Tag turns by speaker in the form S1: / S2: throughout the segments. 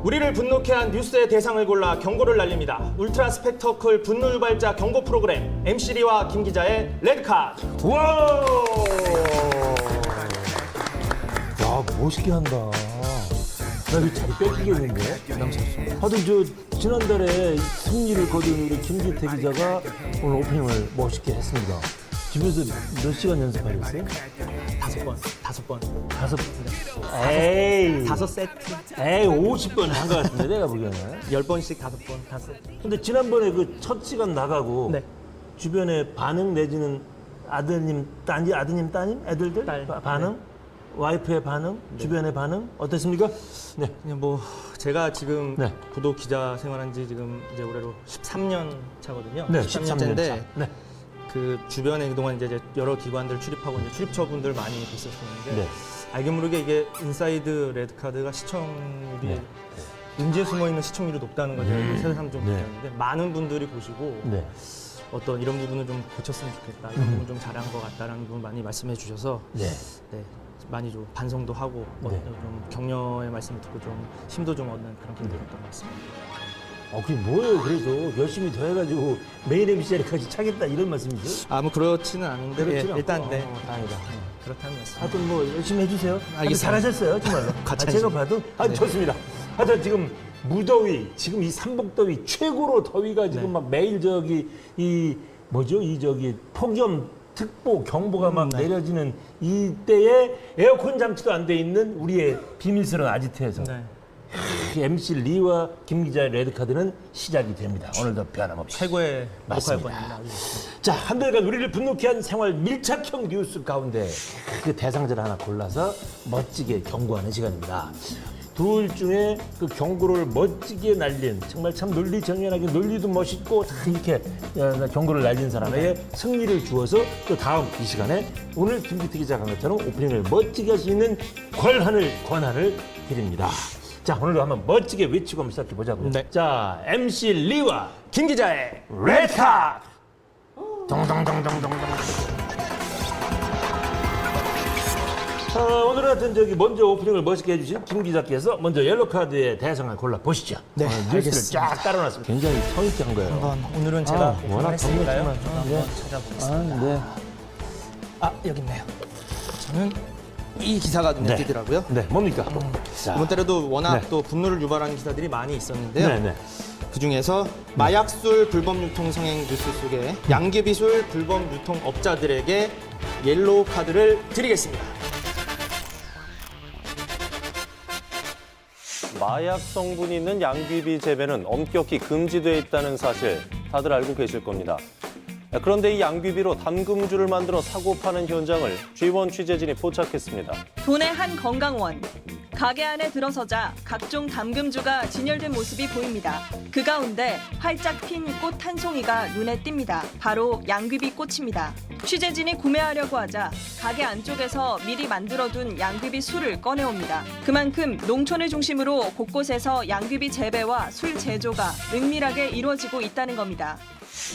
S1: 우리를 분노케 한 뉴스의 대상을 골라 경고를 날립니다. 울트라 스펙터클 분노 유발자 경고 프로그램 MC 리와 김 기자의 레드카드.
S2: 와! 야, 멋있게 한다. 나 이거 자리 뺏기겠는데? 하여튼 지난달에 승리를 거둔 우리 김기태 기자가 오늘 오프닝을 멋있게 했습니다. 집에서 몇 시간 연습하셨어요?
S1: 5번.
S2: 에이.
S1: 5세트.
S2: 에이, 50번 한 것 같은데, 내가 보기에는.
S1: 10번씩 5번.
S2: 근데 지난번에 그 첫 시간 나가고
S1: 네.
S2: 주변에 반응 내지는 아드님, 따님, 애들들
S1: 딸.
S2: 반응?
S1: 네.
S2: 와이프의 반응? 주변의 반응? 어땠습니까? 네.
S1: 그냥 뭐 제가 지금
S2: 네.
S1: 구독 기자 생활한 지 지금 이제 올해로 13년 차거든요.
S2: 네,
S1: 13년째인데
S2: 13년 차. 네.
S1: 그 주변에 그동안 이제 여러 기관들 출입하고 이제 출입처분들 많이 있었었는데
S2: 네.
S1: 알게 모르게 이게 인사이드 레드카드가 시청률이
S2: 네.
S1: 인지에 숨어 있는 시청률이 높다는 걸 제가 새삼 좀
S2: 네.
S1: 느꼈는데 많은 분들이 보시고
S2: 네.
S1: 어떤 이런 부분을 좀 고쳤으면 좋겠다, 이런 부분 좀 잘한 것 같다라는 부분 많이 말씀해 주셔서
S2: 네.
S1: 네, 많이 좀 반성도 하고
S2: 네.
S1: 좀 격려의 말씀을 듣고 좀 힘도 좀 얻는 그런 기분이었던 것 같습니다.
S2: 그게 뭐예요? 그래서 열심히 더 해가지고 메인 MC까지 차겠다 이런 말씀이죠?
S1: 뭐 그렇지는 않은데
S2: 그렇지는 않고.
S1: 일단 네,
S2: 다행이다.
S1: 그렇다는 말씀.
S2: 하여튼 뭐 열심히 해주세요. 하여튼
S1: 알겠습니다.
S2: 잘하셨어요, 정말로.
S1: 같이
S2: 제가
S1: 하시죠.
S2: 봐도 좋습니다. 하여튼 지금 무더위, 지금 이 삼복더위 최고로 더위가 지금
S1: 네.
S2: 막 매일 폭염 특보 경보가 막
S1: 네.
S2: 내려지는 이때에 에어컨 장치도 안 돼 있는 우리의 비밀스러운 아지트에서
S1: 네.
S2: MC 리와 김 기자의 레드카드는 시작이 됩니다. 오늘도 변함없이.
S1: 최고의
S2: 맞습니다.
S1: 녹화였거든요.
S2: 자, 한 달간 우리를 분노케 한 생활 밀착형 뉴스 가운데 그 대상자를 하나 골라서 멋지게 경고하는 시간입니다. 둘 중에 그 경고를 멋지게 날린, 정말 참 논리정연하게 논리도 멋있고 다 이렇게 경고를 날린 사람에게 승리를 주어서 또 다음 이 시간에 오늘 김기태 기자가 한 것처럼 오프닝을 멋지게 할 수 있는 권한을 드립니다. 자, 오늘도 한번 멋지게 외치고 한번 시작해 보자고요.
S1: 네.
S2: 자, MC 리와
S1: 김 기자의
S2: 레드카드! 동동동동동동. 오늘 같은 먼저 오프닝을 멋있게 해주신 김 기자께서 먼저 옐로카드의 대상을 골라 보시죠.
S1: 네,
S2: 뉴스를
S1: 알겠습니다.
S2: 쫙 따라놨습니다. 굉장히 성의있게 한 거예요.
S1: 오늘은 제가
S2: 워낙
S1: 했으니까요.
S2: 정말
S1: 한번 찾아보겠습니다.
S2: 네.
S1: 여기 있네요. 저는 이 기사가 눈에
S2: 네.
S1: 띄더라고요.
S2: 네, 뭡니까? 자,
S1: 이번 달에도 워낙
S2: 네.
S1: 또 분노를 유발하는 기사들이 많이 있었는데요.
S2: 네.
S1: 그 중에서 마약술 불법 유통 성행 뉴스 속에 양귀비술 불법 유통 업자들에게 옐로우 카드를 드리겠습니다.
S3: 마약 성분이 있는 양귀비 재배는 엄격히 금지되어 있다는 사실 다들 알고 계실 겁니다. 그런데 이 양귀비로 담금주를 만들어 사고 파는 현장을 G1 취재진이 포착했습니다.
S4: 도내 한 건강원. 가게 안에 들어서자 각종 담금주가 진열된 모습이 보입니다. 그 가운데 활짝 핀 꽃 한 송이가 눈에 띕니다. 바로 양귀비 꽃입니다. 취재진이 구매하려고 하자 가게 안쪽에서 미리 만들어둔 양귀비 술을 꺼내옵니다. 그만큼 농촌을 중심으로 곳곳에서 양귀비 재배와 술 제조가 은밀하게 이루어지고 있다는 겁니다.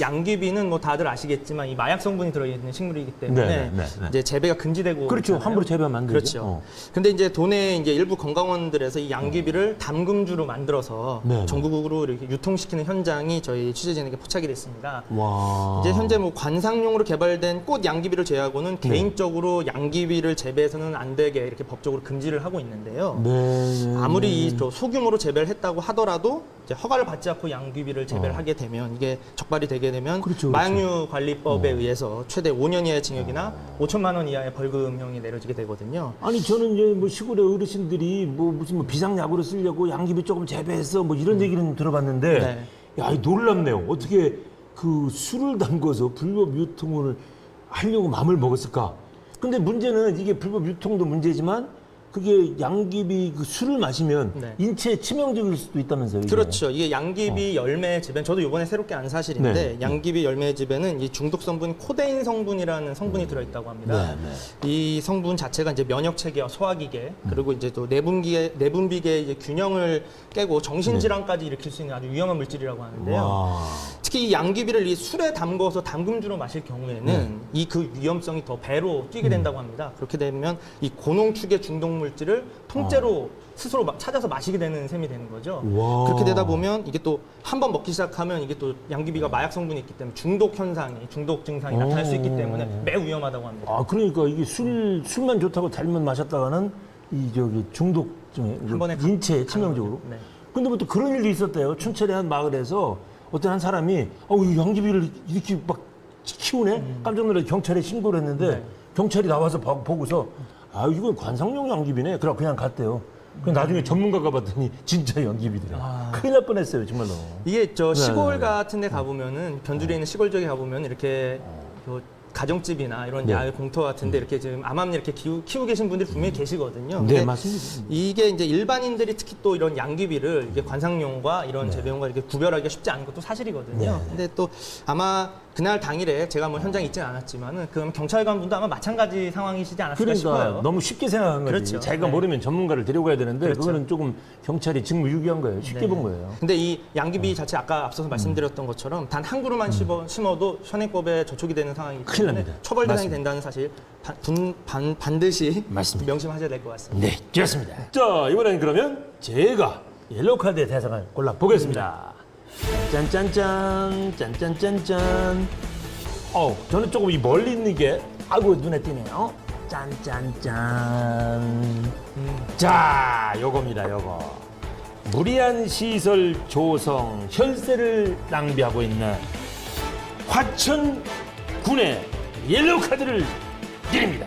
S1: 양귀비는 뭐 다들 아시겠지만 이 마약 성분이 들어있는 식물이기 때문에
S2: 네.
S1: 이제 재배가 금지되고
S2: 그렇죠.
S1: 있잖아요.
S2: 함부로 재배하면 안 되죠.
S1: 그렇죠. 근데 이제 도내 이제 일부 건강원들에서 이 양귀비를 담금주로 만들어서
S2: 네.
S1: 전국으로 이렇게 유통시키는 현장이 저희 취재진에게 포착이 됐습니다.
S2: 와.
S1: 이제 현재 뭐 관상용으로 개발된 꽃 양귀비를 제외하고는
S2: 네.
S1: 개인적으로 양귀비를 재배해서는 안 되게 이렇게 법적으로 금지를 하고 있는데요.
S2: 네.
S1: 아무리 이 소규모로 재배를 했다고 하더라도 이제 허가를 받지 않고 양귀비를 재배를 하게 되면 이게 적발이 되게 되면
S2: 그렇죠.
S1: 마약류 관리법에 의해서 최대 5년 이하의 징역이나 5천만 원 이하의 벌금형이 내려지게 되거든요.
S2: 아니 저는 이제 뭐 시골의 어르신들이 무슨 비상약으로 쓰려고 양귀비 조금 재배해서 뭐 이런 얘기는 들어봤는데
S1: 네.
S2: 야, 놀랍네요. 어떻게 그 술을 담궈서 불법 유통을 하려고 마음을 먹었을까? 근데 문제는 이게 불법 유통도 문제지만 그게 양귀비 그 술을 마시면
S1: 네.
S2: 인체에 치명적일 수도 있다면서요. 이게.
S1: 그렇죠. 이게 양귀비 열매 재배, 저도 이번에 새롭게 안 사실인데
S2: 네.
S1: 양귀비 열매 재배는 이 중독 성분 코데인 성분이라는 성분이 들어있다고 합니다.
S2: 네.
S1: 이 성분 자체가 이제 면역 체계와 소화기계 그리고 이제 또 내분비계 이제 균형을 깨고 정신질환까지 일으킬 수 있는 아주 위험한 물질이라고 하는데요.
S2: 와.
S1: 특히 이 양귀비를 이 술에 담궈서 담금주로 마실 경우에는 이 그 위험성이 더 배로 뛰게 된다고 합니다. 그렇게 되면 이 고농축의 중독 물질을 통째로 스스로 찾아서 마시게 되는 셈이 되는 거죠.
S2: 와.
S1: 그렇게 되다 보면 이게 또 한 번 먹기 시작하면 이게 또 양귀비가 마약 성분이 있기 때문에 중독 증상이 나타날 수 있기 때문에 매우 위험하다고 합니다.
S2: 아, 그러니까 이게 술만 좋다고 잘못 마셨다가는 이 저기 중독증에
S1: 한 번에
S2: 인체에 치명적으로.
S1: 네.
S2: 근데 뭐 또 그런 일도 있었대요. 춘천의 한 마을에서 어떤 한 사람이 이 양귀비를 이렇게 막 키우네? 깜짝 놀라서 경찰에 신고를 했는데
S1: 네.
S2: 경찰이 나와서 보고서 이건 관상용 양귀비네. 그냥 갔대요. 그 나중에 전문가가 봤더니 진짜 양귀비더래. 큰일 날 뻔했어요, 정말로.
S1: 이게 저 시골
S2: 네.
S1: 같은 데 가보면은 변두리에 있는 시골 지역에 가보면 이렇게 요 가정집이나 이런
S2: 네.
S1: 야외 공터 같은데 이렇게 지금 암암리 이렇게 키우고 계신 분들이 분명히 계시거든요.
S2: 네,
S1: 근데
S2: 맞습니다.
S1: 이게 이제 일반인들이 특히 또 이런 양귀비를 이게 관상용과 이런
S2: 네.
S1: 재배용과 이렇게 구별하기가 쉽지 않은 것도 사실이거든요.
S2: 네.
S1: 근데 또 아마 그날 당일에 제가 뭐 현장에 있지는 않았지만은 그럼 경찰관 분도 아마 마찬가지 상황이시지 않았을까
S2: 그러니까
S1: 싶어요.
S2: 너무 쉽게 생각한 거지.
S1: 그렇죠.
S2: 자기가
S1: 네.
S2: 모르면 전문가를 데려가야 되는데
S1: 그렇죠.
S2: 그거는 조금 경찰이 직무유기한 거예요. 쉽게
S1: 네.
S2: 본 거예요.
S1: 근데 이 양귀비 자체 아까 앞서서 말씀드렸던 것처럼 단 한 그루만 심어도 현행법에 저촉이 되는 상황이기
S2: 큰일
S1: 때문에
S2: 납니다.
S1: 처벌 대상이
S2: 맞습니다.
S1: 된다는 사실 반드시
S2: 맞습니다.
S1: 명심하셔야 될 것 같습니다.
S2: 네, 좋습니다. 자, 이번에는 그러면 제가 옐로우 카드의 대상을 골라 보겠습니다. 짠짠짠, 짠짠짠짠. 저는 조금 이 멀리 있는 게 눈에 띄네요. 짠짠짠. 자, 요겁니다, 요거. 무리한 시설 조성, 혈세를 낭비하고 있는 화천군의 옐로우 카드를 드립니다.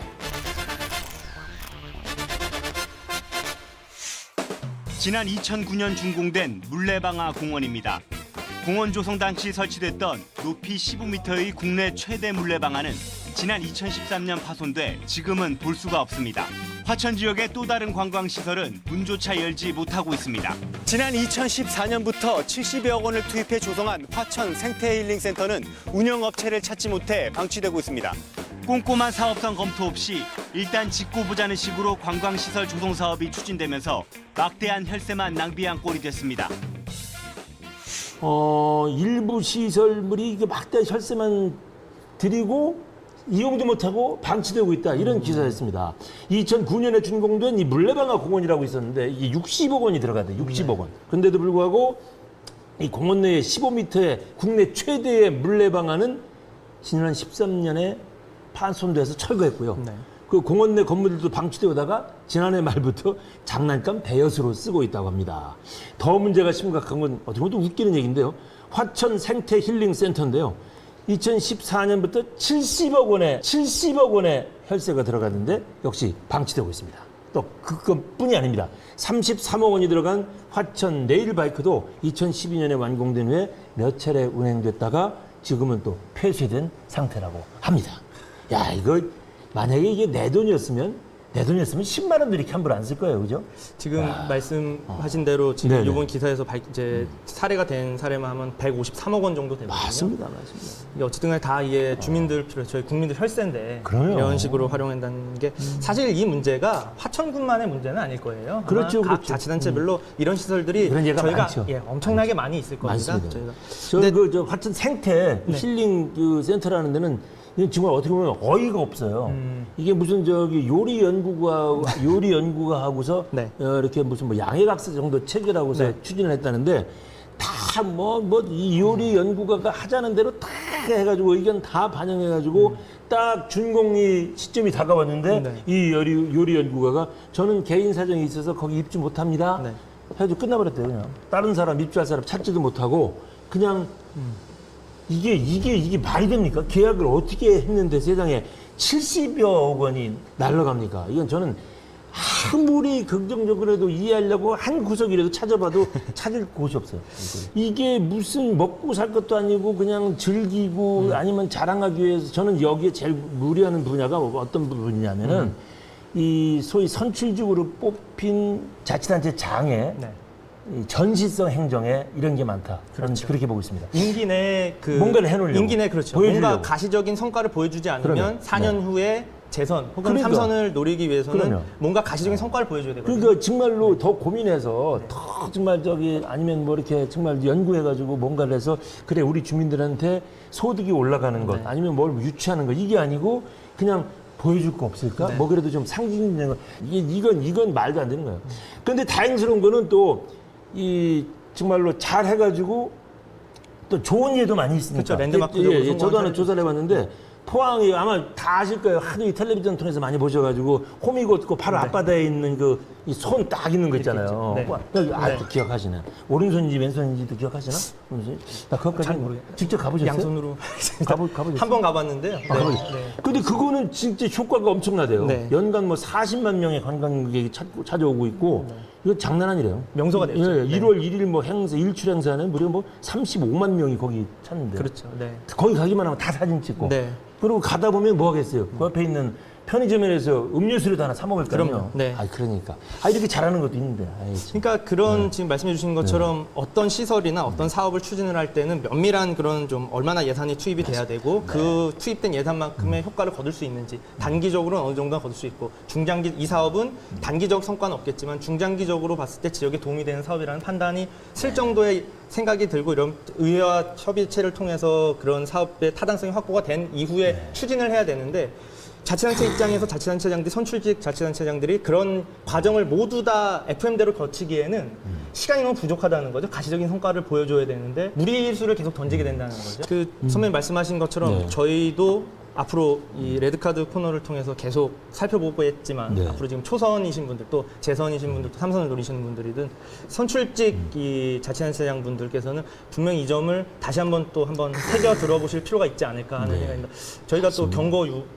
S5: 지난 2009년 준공된 물레방아 공원입니다. 공원 조성 당시 설치됐던 높이 15m의 국내 최대 물레방아는 지난 2013년 파손돼 지금은 볼 수가 없습니다. 화천 지역의 또 다른 관광시설은 문조차 열지 못하고 있습니다. 지난 2014년부터 70여 원을 투입해 조성한 화천 생태힐링센터는 운영업체를 찾지 못해 방치되고 있습니다. 꼼꼼한 사업성 검토 없이 일단 짓고 보자는 식으로 관광시설 조성 사업이 추진되면서 막대한 혈세만 낭비한 꼴이 됐습니다.
S2: 일부 시설물이 이게 막대한 혈세만 들이고 이용도 못하고 방치되고 있다. 이런 기사였습니다. 2009년에 준공된 이 물레방아 공원이라고 있었는데 이게 60억 원이 들어가대. 60억 원. 그런데도 불구하고 이 공원 내에 15m의 국내 최대의 물레방아는 지난 13년에 파손돼서 철거했고요.
S1: 네.
S2: 그 공원 내 건물들도 방치되다가 지난해 말부터 장난감 배엿으로 쓰고 있다고 합니다. 더 문제가 심각한 건 어떻게 보면 또 웃기는 얘기인데요. 화천 생태 힐링 센터인데요. 2014년부터 70억 원의 혈세가 들어갔는데 역시 방치되고 있습니다. 또 그것뿐이 아닙니다. 33억 원이 들어간 화천 레일바이크도 2012년에 완공된 후에 몇 차례 운행됐다가 지금은 또 폐쇄된 상태라고 합니다. 야, 이거 만약에 이게 내 돈이었으면 10만 원도 이렇게 함부로 안 쓸 거예요, 그죠?
S1: 지금 말씀하신 대로 지금
S2: 네네.
S1: 이번 기사에서 이제 사례가 된 사례만 하면 153억 원 정도 되거든요.
S2: 맞습니다.
S1: 이게 어쨌든 간에 다 이게 주민들 필요, 저희 국민들 혈세인데
S2: 그럼요.
S1: 이런 식으로 활용한다는 게 사실 이 문제가 화천군만의 문제는 아닐 거예요. 아마
S2: 그렇죠,
S1: 각
S2: 그렇죠.
S1: 자치단체별로 이런 시설들이
S2: 그런 예가
S1: 저희가
S2: 많죠.
S1: 엄청나게 많이 있을 겁니다.
S2: 많습니다.
S1: 저희가.
S2: 저희
S1: 근데
S2: 저 화천 생태 힐링 그 센터라는 데는 이건 정말 어떻게 보면 어이가 없어요. 이게 무슨 저기 요리 연구가 하고서
S1: 네.
S2: 이렇게 무슨 뭐 양해각서 정도 체결하고서
S1: 네.
S2: 추진을 했다는데 다 이 요리 연구가가 하자는 대로 다 해가지고 의견 다 반영해가지고 딱 준공이 시점이 다가왔는데
S1: 네.
S2: 이 요리 연구가가 저는 개인 사정이 있어서 거기 입주 못합니다.
S1: 네.
S2: 해가지고 끝나버렸대요. 그냥 다른 사람 입주할 사람 찾지도 못하고 그냥. 이게 말이 됩니까? 계약을 어떻게 했는데 세상에 70여 원이 날라갑니까? 이건 저는 아무리 긍정적으로 해도 이해하려고 한 구석이라도 찾아봐도 찾을 곳이 없어요. 이게 무슨 먹고 살 것도 아니고 그냥 즐기고 아니면 자랑하기 위해서 저는 여기에 제일 무리하는 분야가 어떤 부분이냐면은 이 소위 선출직으로 뽑힌 자치단체 장에
S1: 네.
S2: 이 전시성 행정에 이런 게 많다. 저는
S1: 그렇죠.
S2: 그렇게 보고 있습니다.
S1: 임기 내
S2: 뭔가를 해놓으려고.
S1: 임기 내 그렇죠.
S2: 보여주려고.
S1: 뭔가 가시적인 성과를 보여주지 않으면
S2: 그러면.
S1: 4년 후에 재선 혹은
S2: 그러니까.
S1: 3선을 노리기 위해서는
S2: 그러면.
S1: 뭔가 가시적인 성과를 보여줘야 되거든요.
S2: 그러니까 정말로 더 고민해서 더 정말 아니면 뭐 이렇게 정말 연구해가지고 뭔가를 해서 그래 우리 주민들한테 소득이 올라가는 것
S1: 네.
S2: 아니면 뭘 유치하는 것 이게 아니고 그냥 보여줄 거 없을까?
S1: 네.
S2: 뭐 그래도 좀 상징적인 거. 이건 말도 안 되는 거예요. 그런데 다행스러운 거는 또 이 정말로 잘 해가지고 또 좋은 예도 많이 있으니까.
S1: 그렇죠. 랜드마크적으로 성공한
S2: 저도 하나
S1: 사례도
S2: 조사를 해봤는데 포항이 아마 다 아실 거예요. 하도 이 텔레비전 통해서 많이 보셔가지고 호미곶 그 바로 앞바다에 있는 그 손 딱 있는 거 있잖아요.
S1: 네.
S2: 아직도 기억하시네. 오른손인지 왼손인지도 기억하시나? 오른손? 나 그것까지
S1: 잘 모르겠어요.
S2: 직접 가보셨어요?
S1: 양손으로
S2: 가보셨어요?
S1: 한 번 가봤는데요. 네.
S2: 네. 근데 그거는 진짜 효과가 엄청나대요.
S1: 네.
S2: 연간 뭐 40만 명의 관광객이 찾아오고 있고 이거 장난 아니래요.
S1: 명소가 됐죠.
S2: 예,
S1: 네.
S2: 1월 1일 뭐 행사 일출 행사는 무려 뭐 35만 명이 거기 찾는데.
S1: 그렇죠. 네.
S2: 거기 가기만 하면 다 사진 찍고.
S1: 네.
S2: 그리고 가다 보면 뭐 하겠어요. 그 앞에 있는 편의점에서 음료수라도 하나 사 먹을 거 아니에요.
S1: 그럼요. 네.
S2: 아 그러니까. 아 이렇게 잘하는 것도 있는데. 아이, 참.
S1: 그러니까 그런 지금 말씀해 주신 것처럼 어떤 시설이나 어떤 사업을 추진을 할 때는 면밀한 그런 좀 얼마나 예산이 투입이 돼야 되고 그 투입된 예산만큼의 효과를 거둘 수 있는지 단기적으로는 어느 정도는 거둘 수 있고 중장기 이 사업은 단기적 성과는 없겠지만 중장기적으로 봤을 때 지역에 도움이 되는 사업이라는 판단이 쓸 정도의 생각이 들고 이런 의회와 협의체를 통해서 그런 사업의 타당성이 확보가 된 이후에 추진을 해야 되는데 자치단체 입장에서 자치단체장들이 선출직 자치단체장들이 그런 과정을 모두 다 FM대로 거치기에는 시간이 너무 부족하다는 거죠. 가시적인 성과를 보여줘야 되는데 무리수를 계속 던지게 된다는 거죠. 그 선배님 말씀하신 것처럼
S2: 네.
S1: 저희도 앞으로 이 레드카드 코너를 통해서 계속 살펴보고 했지만
S2: 네.
S1: 앞으로 지금 초선이신 분들 또 재선이신 분들 또 삼선을 노리시는 분들이든 선출직 이 자치단체장 분들께서는 분명히 이 점을 다시 한번 새겨 들어보실 필요가 있지 않을까 하는
S2: 네.
S1: 생각입니다. 저희가 또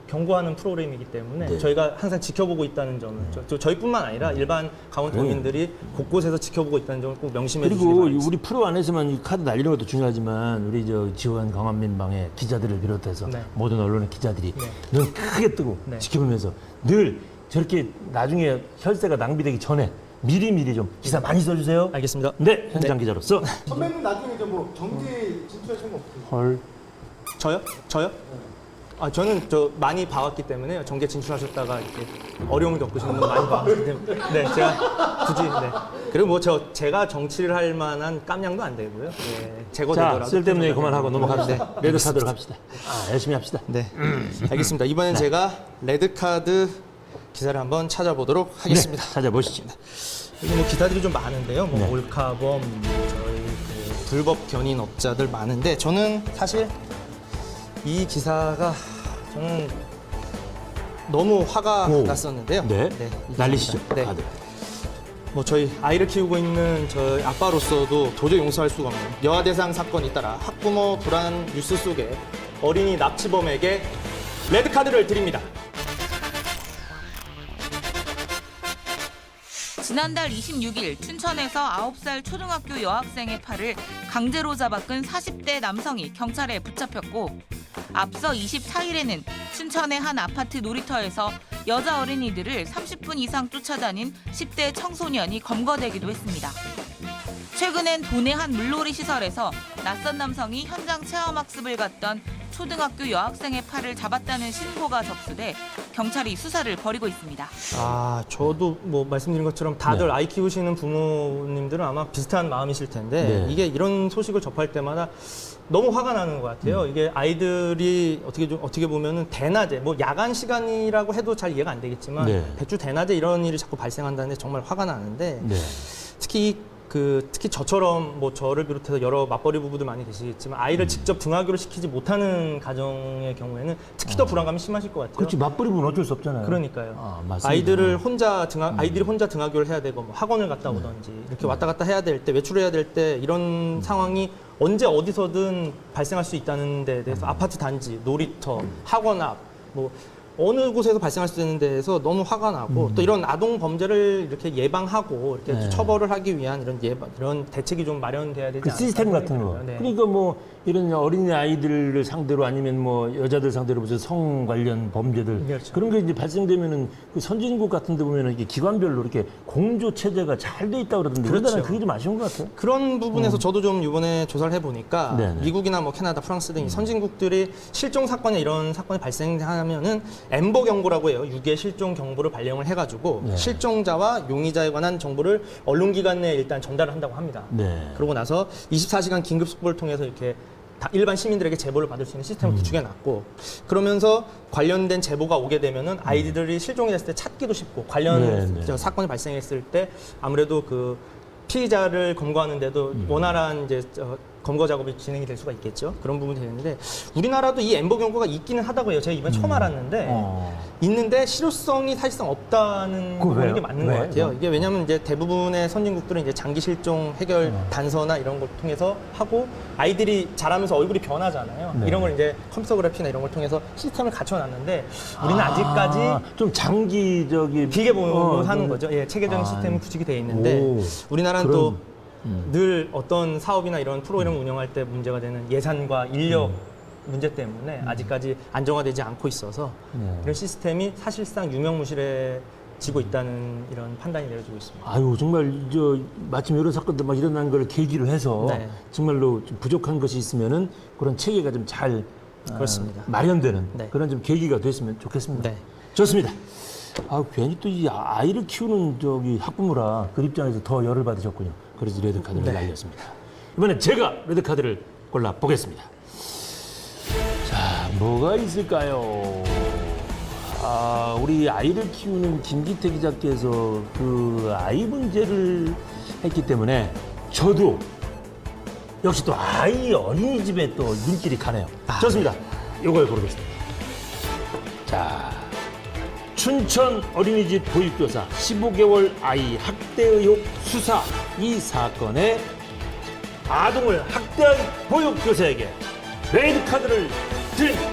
S1: 경고하는 프로그램이기 때문에
S2: 네.
S1: 저희가 항상 지켜보고 있다는 점을 저희뿐만 아니라 일반 강원도민들이 곳곳에서 지켜보고 있다는 점을 꼭 명심해 주시기
S2: 그리고
S1: 바랍니다.
S2: 우리 프로 안에서만 이 카드 날리는 것도 중요하지만 우리 저 지원 강원민방의 기자들을 비롯해서
S1: 네.
S2: 모든 언론의 기자들이
S1: 네.
S2: 눈 크게 뜨고
S1: 네.
S2: 지켜보면서 늘 저렇게 나중에 혈세가 낭비되기 전에 미리미리 좀 기사 많이 써주세요.
S1: 알겠습니다.
S2: 네, 현장 기자로서
S6: 선배님 나중에 이제 뭐 정계 진출하신 거 없어요?
S2: 헐.
S1: 저요? 아, 저는 많이 봐왔기 때문에 정계 진출하셨다가 이렇게 어려움을 겪으시는 분 많이 봐왔기 때문에 네, 제가 굳이 네. 그리고 뭐 제가 정치를 할 만한 깜냥도 안 되고요. 네, 제거되더라도
S2: 자, 쓸데없는 얘기 그만하고 넘어갑시다.
S1: 네.
S2: 레드카드로 갑시다. 아, 열심히 합시다.
S1: 네, 알겠습니다. 이번엔 제가 레드카드 기사를 한번 찾아보도록 하겠습니다.
S2: 네, 찾아보시죠.
S1: 여기 뭐 기사들이 좀 많은데요. 뭐
S2: 네.
S1: 몰카범, 저희 그 불법 견인업자들 많은데 저는 사실 이 기사가 저는 너무 화가
S2: 오.
S1: 났었는데요.
S2: 네,
S1: 이
S2: 날리시죠.
S1: 기사입니다. 네.
S2: 카드.
S1: 뭐 저희 아이를 키우고 있는 저희 아빠로서도 도저히 용서할 수가 없는 여아 대상 사건이 따라 학부모 불안 뉴스 속에 어린이 납치범에게 레드카드를 드립니다.
S7: 지난달 26일 춘천에서 9살 초등학교 여학생의 팔을 강제로 잡아끈 40대 남성이 경찰에 붙잡혔고 앞서 24일에는 춘천의 한 아파트 놀이터에서 여자 어린이들을 30분 이상 쫓아다닌 10대 청소년이 검거되기도 했습니다. 최근엔 도내 한 물놀이 시설에서 낯선 남성이 현장 체험학습을 갔던 초등학교 여학생의 팔을 잡았다는 신고가 접수돼 경찰이 수사를 벌이고 있습니다.
S1: 아, 저도 뭐 말씀드린 것처럼 다들
S2: 네.
S1: 아이 키우시는 부모님들은 아마 비슷한 마음이실 텐데
S2: 네.
S1: 이게 이런 소식을 접할 때마다 너무 화가 나는 것 같아요. 이게 아이들이 어떻게 보면은 대낮에 뭐 야간 시간이라고 해도 잘 이해가 안 되겠지만
S2: 네.
S1: 배추 대낮에 이런 일이 자꾸 발생한다는데 정말 화가 나는데
S2: 네.
S1: 특히 저처럼 뭐 저를 비롯해서 여러 맞벌이 부부들 많이 계시겠지만 아이를 직접 등하교를 시키지 못하는 가정의 경우에는 특히 더 불안감이 심하실 것 같아요.
S2: 그렇지, 맞벌이 부분 어쩔 수 없잖아요.
S1: 그러니까요.
S2: 아, 맞습니다.
S1: 아이들이 혼자 등하교를 해야 되고 뭐 학원을 갔다 오든지 이렇게 왔다 갔다 해야 될 때 외출해야 될 때 이런 상황이 언제 어디서든 발생할 수 있다는 데에 대해서 아파트 단지, 놀이터, 학원 앞 뭐 어느 곳에서 발생할 수 있는 데에서 너무 화가 나고 또 이런 아동 범죄를 이렇게 예방하고 이렇게
S2: 네.
S1: 처벌을 하기 위한 이런 대책이 좀 마련돼야 되지
S2: 그
S1: 않을까
S2: 시스템 같은
S1: 생각이
S2: 거.
S1: 들어요. 네.
S2: 그러니까 뭐 이런 어린이 아이들을 상대로 아니면 뭐 여자들 상대로 무슨 성 관련 범죄들
S1: 그렇죠.
S2: 그런 게 이제 발생되면은 그 선진국 같은 데 보면은 이게 기관별로 이렇게 공조 체제가 잘 돼 있다고 그러던데
S1: 그렇죠.
S2: 우리나라는 그게 좀 아쉬운 것 같아요.
S1: 그런 부분에서 저도 좀 이번에 조사를 해보니까
S2: 네네.
S1: 미국이나 뭐 캐나다, 프랑스 등 선진국들이 실종 사건이나 이런 사건이 발생하면은 엠버 경보라고 해요. 유괴 실종 경보를 발령을 해가지고
S2: 네.
S1: 실종자와 용의자에 관한 정보를 언론기관 내에 일단 전달을 한다고 합니다.
S2: 네.
S1: 그러고 나서 24시간 긴급 속보를 통해서 이렇게 일반 시민들에게 제보를 받을 수 있는 시스템을 구축해놨고 그러면서 관련된 제보가 오게 되면은 아이들이 실종이 됐을 때 찾기도 쉽고 관련 사건이 발생했을 때 아무래도 그 피의자를 검거하는데도 원활한 이제 검거 작업이 진행이 될 수가 있겠죠. 그런 부분이 되는데 우리나라도 이 엠버 경고가 있기는 하다고 해요. 제가 이번에 처음 알았는데 있는데 실효성이 사실상 없다는 거 보는 게 맞는 것 같아요. 이게 왜냐하면 이제 대부분의 선진국들은 이제 장기 실종 해결 단서나 이런 걸 통해서 하고 아이들이 자라면서 얼굴이 변하잖아요. 이런 걸 이제 컴퓨터그래피나 이런 걸 통해서 시스템을 갖춰놨는데 우리는 아직까지
S2: 좀 장기적인
S1: 비게 보고 하는 거죠. 예, 체계적인 시스템이 구축이 돼 있는데 우리나라는 또 늘 어떤 사업이나 이런 프로그램을 운영할 때 문제가 되는 예산과 인력 문제 때문에 아직까지 안정화되지 않고 있어서 이런 시스템이 사실상 유명무실해지고 있다는 이런 판단이 내려지고 있습니다.
S2: 아유 정말 마침 이런 사건들 막 일어난 걸 계기로 해서
S1: 네.
S2: 정말로 좀 부족한 것이 있으면은 그런 체계가 좀 잘
S1: 그렇습니다.
S2: 마련되는
S1: 네.
S2: 그런 좀 계기가 됐으면 좋겠습니다.
S1: 네.
S2: 좋습니다. 아 괜히 또 이 아이를 키우는 학부모라 그 입장에서 더 열을 받으셨군요. 그래서 레드 카드를 날렸습니다. 이번엔 제가 레드 카드를 골라 보겠습니다. 자, 뭐가 있을까요? 우리 아이를 키우는 김기태 기자께서 그 아이 문제를 했기 때문에 저도 역시 또 아이 어린이집에 또 눈길이 가네요. 좋습니다. 이걸 고르겠습니다. 자, 춘천 어린이집 보육교사 15개월 아이 학대 의혹 수사. 이 사건에 아동을 학대한 보육교사에게 레드 카드를 드립니다.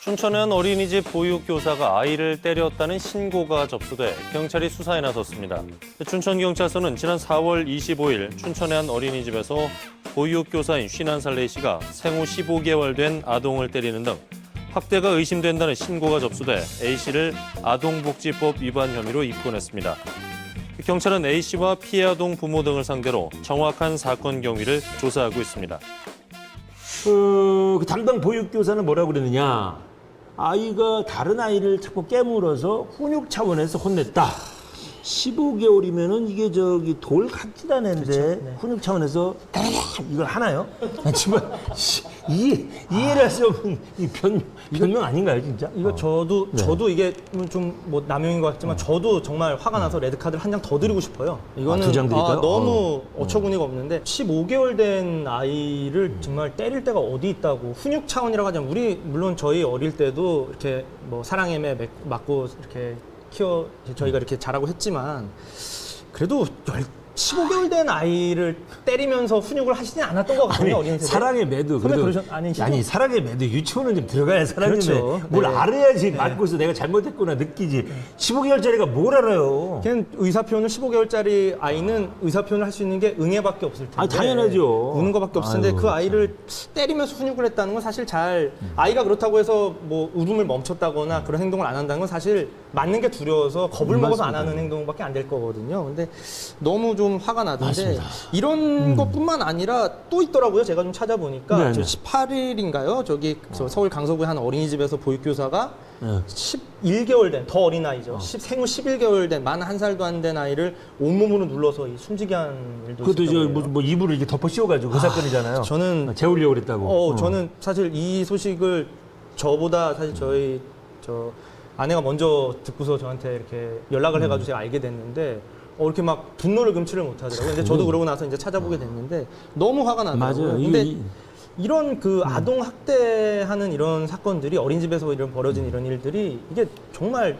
S3: 춘천의 한 어린이집 보육교사가 아이를 때렸다는 신고가 접수돼 경찰이 수사에 나섰습니다. 춘천경찰서는 지난 4월 25일 춘천의 한 어린이집에서 보육교사인 51살 A 씨가 생후 15개월 된 아동을 때리는 등 학대가 의심된다는 신고가 접수돼 A 씨를 아동복지법 위반 혐의로 입건했습니다. 경찰은 A 씨와 피해 아동 부모 등을 상대로 정확한 사건 경위를 조사하고 있습니다.
S2: 그 담당 보육교사는 뭐라고 그랬느냐? 아이가 다른 아이를 자꾸 깨물어서 훈육 차원에서 혼냈다. 15개월이면은 이게 돌 같지도 않은데 훈육 차원에서 이걸 하나요? 정말 이해를 할 수 없는 이 변명 아닌가요, 진짜?
S1: 이거 저도 이게 좀 뭐 남용인 것 같지만 저도 정말 화가 나서 레드 카드를 한 장 더 드리고 싶어요. 이거는
S2: 두 장 드릴까요?
S1: 너무 어처구니가 없는데 15개월 된 아이를 정말 때릴 데가 어디 있다고 훈육 차원이라고 하자면 물론 저희 어릴 때도 이렇게 뭐 사랑해매 맞고 이렇게 저희가 이렇게 자라고 했지만 그래도 15개월 된 아이를 때리면서 훈육을 하시진 않았던 것 같거든요. 어린 세대.
S2: 사랑의 매도 아니 사랑의 매도 유치원은 좀 들어가야 사랑의
S1: 그렇죠.
S2: 매. 뭘
S1: 네.
S2: 알아야지 맞고서 내가 잘못했구나 느끼지. 15개월짜리가 뭘 알아요?
S1: 걔는 의사표현을 15개월짜리 아이는 의사표현을 할 수 있는 게 응애밖에 없을 텐데.
S2: 아 당연하죠.
S1: 우는 것밖에 없을 텐데 그 아이를 때리면서 훈육을 했다는 건 사실 아이가 그렇다고 해서 뭐 울음을 멈췄다거나 그런 행동을 안 한다는 건 사실 맞는 게 두려워서 겁을 먹어서 안 하는 행동밖에 안 될 거거든요. 근데 너무 좀 화가 나던데
S2: 맞습니다.
S1: 이런 것뿐만 아니라 또 있더라고요. 제가 좀 찾아보니까
S2: 네네.
S1: 저 18일인가요? 저 서울 강서구의 한 어린이집에서 보육교사가 11개월 된 더 어린 아이죠. 생후 11개월 된 만 1살도 안 된 아이를 온몸으로 눌러서 숨지게 한 일도
S2: 그것도
S1: 있었다고 해요.
S2: 뭐 이불을 이렇게 덮어 씌워가지고 그 사건이잖아요.
S1: 저는
S2: 재우려고 그랬다고.
S1: 저는 사실 이 소식을 저보다 사실 저 아내가 먼저 듣고서 저한테 이렇게 연락을 해가지고 제가 알게 됐는데 이렇게 막 분노를 금치를 못하더라고요. 근데 저도 그러고 나서 이제 찾아보게 됐는데 너무 화가 나더라고요.
S2: 맞아요.
S1: 근데 이런 그 아동 학대하는 이런 사건들이 어린이집에서 벌어진 이런 일들이 이게 정말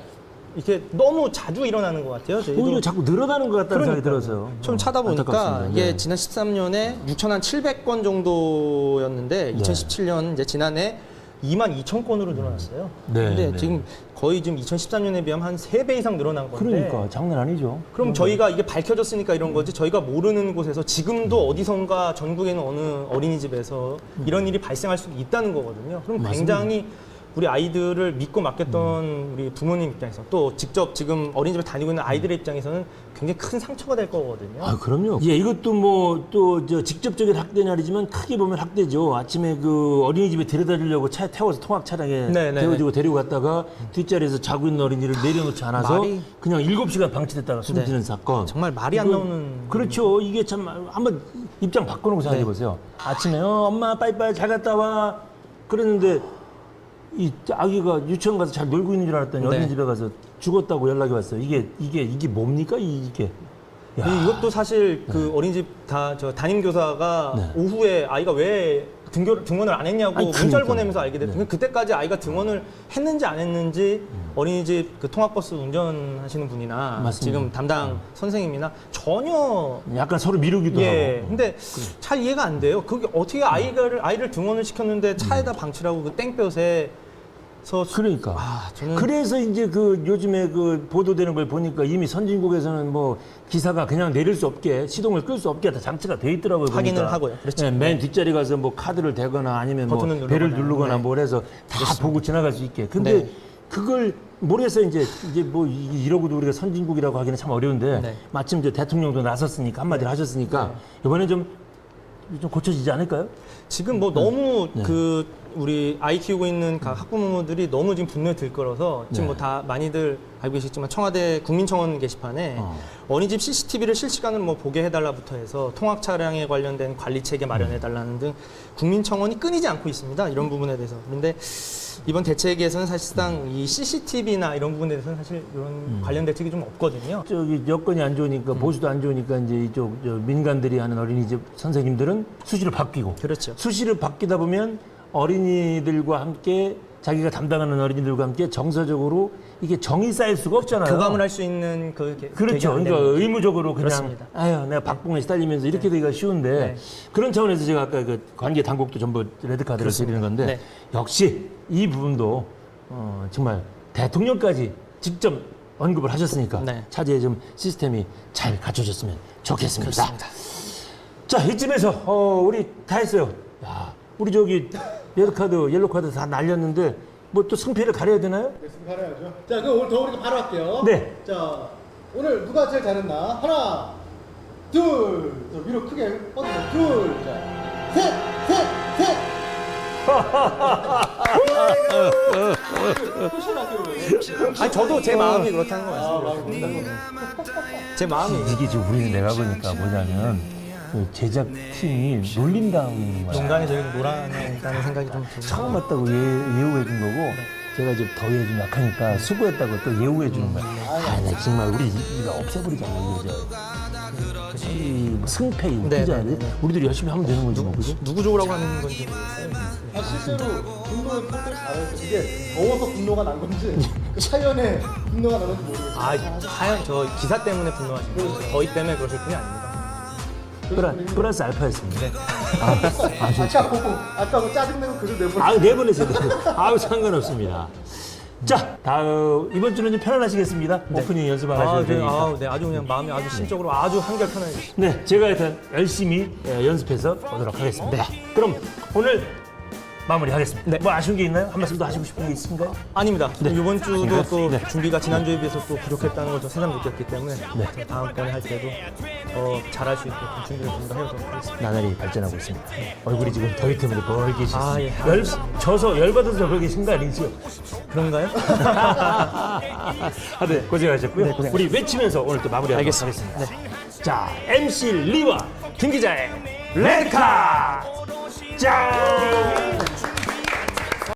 S1: 이렇게 너무 자주 일어나는 것 같아요. 저희도.
S2: 오히려 자꾸 늘어나는 것 같다는 생각이 들어서요.
S1: 처음 찾아보니까
S2: 안타깝습니다.
S1: 이게
S2: 네.
S1: 지난 13년에 6,700건 정도였는데 2017년 이제 지난해 22,000건으로 늘어났어요.
S2: 네,
S1: 근데
S2: 네.
S1: 지금 거의 지금 2013년에 비하면 한 3배 이상 늘어난 건데.
S2: 그러니까 장난 아니죠.
S1: 그럼 저희가 이게 밝혀졌으니까 이런 거지 저희가 모르는 곳에서 지금도 어디선가 전국에 있는 어느 어린이집에서 이런 일이 발생할 수 있다는 거거든요. 그럼 굉장히 우리 아이들을 믿고 맡겼던 우리 부모님 입장에서 또 직접 지금 어린이집에 다니고 있는 아이들의 입장에서는 굉장히 큰 상처가 될 거거든요.
S2: 아, 그럼요. 예, 이것도 뭐 또 직접적인 학대는 아니지만 크게 보면 학대죠. 아침에 그 어린이집에 데려다 주려고 차에 태워서 통학 차량에
S1: 네네네.
S2: 태워주고 데리고 갔다가 뒷자리에서 자고 있는 어린이를 내려놓지 않아서
S1: 말이-
S2: 그냥 7시간 방치됐다가 숨지는 사건.
S1: 정말 말이 안
S2: 이거-
S1: 나오는.
S2: 그렇죠. 이게 참 한번 입장 바꿔놓고 생각해 보세요. 아침에 엄마 빠이빠이 잘 갔다 와 그랬는데 이 아기가 유치원 가서 잘 놀고 있는 줄 알았더니
S1: 네.
S2: 어린이집에 가서 죽었다고 연락이 왔어요. 이게 뭡니까 이게? 야.
S1: 이것도 사실 그 어린이집 저 담임 교사가
S2: 네.
S1: 오후에 아이가 왜 등원을 안 했냐고
S2: 아니,
S1: 문자를
S2: 그러니까요.
S1: 보내면서 알게 됐어요.
S2: 네.
S1: 그때까지 아이가 등원을 했는지 안 했는지 어린이집 그 통학버스 운전하시는 분이나
S2: 맞습니다.
S1: 지금 담당 선생님이나 전혀
S2: 약간 서로 미루기도
S1: 예.
S2: 하고.
S1: 근데 잘 이해가 안 돼요. 그게 어떻게 아이를 등원을 시켰는데 차에다 방치라고 그 땡볕에
S2: 그러니까.
S1: 저는
S2: 그래서 이제 그 요즘에 그 보도되는 걸 보니까 이미 선진국에서는 뭐 기사가 그냥 내릴 수 없게 시동을 끌 수 없게 다 장치가 돼 있더라고요.
S1: 확인을
S2: 보니까.
S1: 하고요. 그렇죠.
S2: 예, 맨 뒷자리 가서 뭐 카드를 대거나 아니면 뭐
S1: 버튼을
S2: 배를
S1: 누르거나.
S2: 누르거나
S1: 네.
S2: 뭘 해서 다 보고 지나갈 수 있게. 근데
S1: 네.
S2: 그걸 모르겠어요. 이제 뭐 이러고도 우리가 선진국이라고 하기는 참 어려운데
S1: 네.
S2: 마침 이제 대통령도 나섰으니까 한마디를 하셨으니까 이번에 좀 고쳐지지 않을까요?
S1: 지금 뭐 너무
S2: 네.
S1: 그 우리 아이 키우고 있는 각 학부모들이 너무 지금 분노에 들끓어서 지금
S2: 네.
S1: 뭐 다 많이들 알고 계시겠지만 청와대 국민청원 게시판에 어린이집 CCTV를 실시간으로 뭐 보게 해달라부터 해서 통학 차량에 관련된 관리 체계 마련해달라는 등 국민청원이 끊이지 않고 있습니다. 이런 부분에 대해서. 그런데 이번 대책에서는 사실상 이 CCTV나 이런 부분에 대해서는 사실 이런 관련 대책이 좀 없거든요.
S2: 저기 여건이 안 좋으니까 보수도 안 좋으니까 이제 이쪽 민간들이 하는 어린이집 선생님들은 수시로 바뀌고
S1: 그렇죠.
S2: 수시로 바뀌다 보면 어린이들과 함께 자기가 담당하는 어린이들과 함께 정서적으로 이게 정이 쌓일 수가 없잖아요.
S1: 교감을 할 수 있는
S2: 그렇죠.
S1: 계기가 안
S2: 그러니까
S1: 되는
S2: 의무적으로 그냥
S1: 그렇습니다.
S2: 아유 내가 박봉에 시달리면서 이렇게 되기가 쉬운데
S1: 네.
S2: 그런 차원에서 제가 아까 그 관계 당국도 전부 레드카드를 드리는 건데
S1: 네.
S2: 역시 이 부분도 정말 대통령까지 직접 언급을 하셨으니까
S1: 네.
S2: 차제에 좀 시스템이 잘 갖춰졌으면 좋겠습니다.
S1: 그렇습니다.
S2: 자 이쯤에서 우리 다 했어요. 야, 우리 저기 레드카드, 옐로카드 다 날렸는데 뭐 또 승패를 가려야 되나요?
S6: 네, 가려야죠. 자, 그럼 오늘 더 우리가 바로 할게요.
S2: 네.
S6: 자, 오늘 누가 제일 잘했나? 하나, 둘, 저 위로 크게 뻗어서 둘, 자, 셋, 셋, 셋.
S1: 아니 저도 제 마음이 그렇다는 거 말씀드렸습니다. 제 마음이
S2: 이게 지금 우리는 내가 보니까 뭐냐면 그 제작팀이 놀린다고 있는 거야.
S1: 농간에 저희가 놀아낸다는 생각이 좀 들어요.
S2: 처음 왔다고 예우해 준 거고 제가 이제 더위에 좀 약하니까 수고했다고 또 예우해 주는 거야. 나 정말 우리 이거 없애버리자 이거 이 승패 이거
S1: 네,
S2: 진짜
S1: 네, 네, 네.
S2: 우리들이 열심히 하면 되는 거지 뭐 그죠?
S1: 누구 좋으라고 하는 건지 모르겠어요.
S6: 아, 실제로 분노의 표를 잘해서 이게 더워서 분노가 난 건지 그 사연에 분노가 난 건지 모르겠어요.
S1: 하얀 저 기사 때문에 분노하신 거예요. 더위 때문에 그러실 분이 아닙니다.
S2: 플러스 알파였습니다.
S6: 아까 그 짜증내고 글을 내보내.
S2: 내보내세요. 상관없습니다. 자, 이번 주는 좀 편안하시겠습니다. 오프닝 연습 안 하셔도 되니까.
S1: 네, 아주 그냥 마음이 아주 심적으로 아주 한결 편해요.
S2: 네, 제가 일단 열심히 연습해서 오도록 하겠습니다. 그럼 오늘 마무리하겠습니다.
S1: 네.
S2: 뭐 아쉬운 게 있나요? 한 말씀 더 하시고 싶은 게 있으신가요?
S1: 아닙니다. 이번 주도 또
S2: 네.
S1: 준비가 지난주에 비해서 또 부족했다는 걸 저 새삼 느꼈기 때문에 저 다음번에 할 때도 잘할 수 있게끔 준비를 좀 더 해보도록 하겠습니다.
S2: 나날이 발전하고 있습니다. 얼굴이 지금 더위 때문에 벌개시습니다.
S1: 예.
S2: 열받아서 그러게 계신 거 아니지요?
S1: 그런가요?
S2: 네, 고생하셨고요.
S1: 네, 고생하셨습니다.
S2: 우리 외치면서 오늘 또 마무리하도록
S1: 알겠습니다.
S2: 하겠습니다. 자, MC 리와 김 기자의 레드카! 짠!